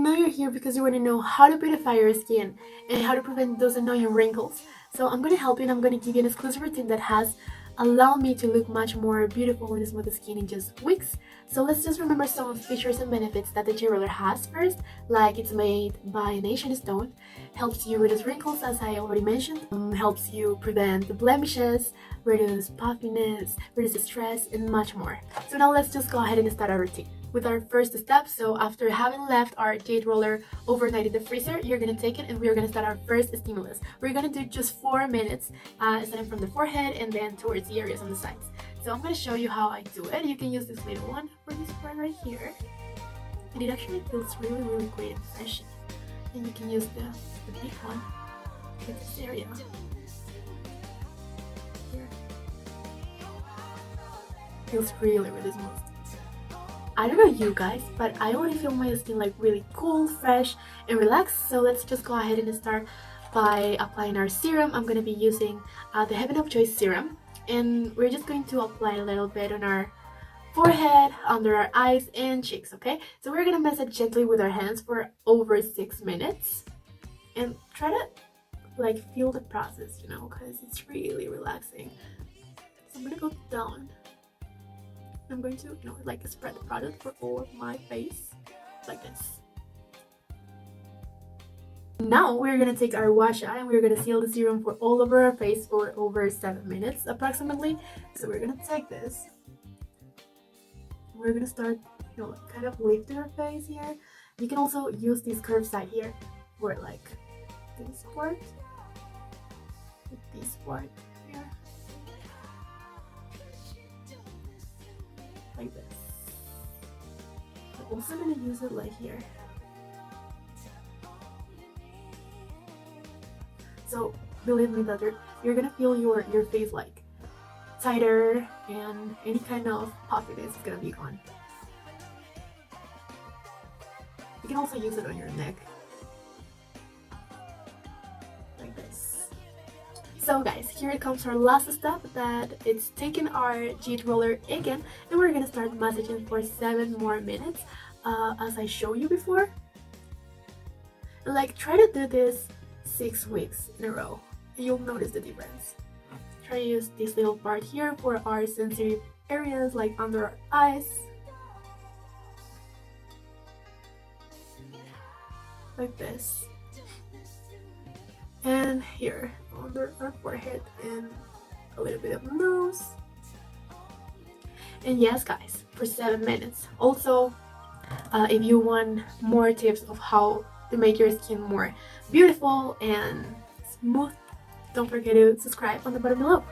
know you're here because you want to know how to beautify your skin and how to prevent those annoying wrinkles. So I'm going to help you and I'm going to give you an exclusive routine that has allowed me to look much more beautiful and smooth skin in just weeks. So let's just remember some of the features and benefits that the Jade roller has first, like it's made by an Asian stone, helps you reduce wrinkles as I already mentioned, helps you prevent the blemishes, reduce puffiness, reduce stress, and much more. So now let's just go ahead and start our routine with our first step. So after having left our Jade roller overnight in the freezer, you're gonna take it and we're gonna start our first stimulus. We're gonna do just 4 minutes, starting from the forehead and then towards the areas on the sides. So I'm gonna show you how I do it. You can use this little one or this one right here, and it actually feels really great and fresh. And you can use the big one in this area here. Feels really smooth. I don't know you guys, but I already feel my skin like really cool, fresh, and relaxed. So let's just go ahead and start by applying our serum. I'm going to be using the Heaven of Choice serum, and we're just going to apply a little bit on our forehead, under our eyes, and cheeks, okay? So we're going to massage gently with our hands for over 6 minutes, and try to like feel the process, you know, because it's really relaxing. So I'm going to go down. I'm going to, you know, like spread the product for all of my face, like this. Now we're gonna take our wash eye and we're gonna seal the serum for all over our face for over 7 minutes approximately. So we're gonna take this. We're gonna start, you know, kind of lifting our face here. You can also use this curved side here for like this part, with this part here. Like this. I'm also gonna use it like here. So believe me that you're gonna feel your face like tighter, and any kind of puffiness is gonna be gone. You can also use it on your neck. Like this. So guys, here comes our last step, that it's taking our Jade roller again and we're gonna start massaging for 7 more minutes as I showed you before. And like try to do this 6 weeks in a row and you'll notice the difference. Try to use this little part here for our sensitive areas like under our eyes. Like this. And here under our forehead and a little bit of the nose. And yes guys, for 7 minutes. Also, if you want more tips of how to make your skin more beautiful and smooth, don't forget to subscribe on the bottom below.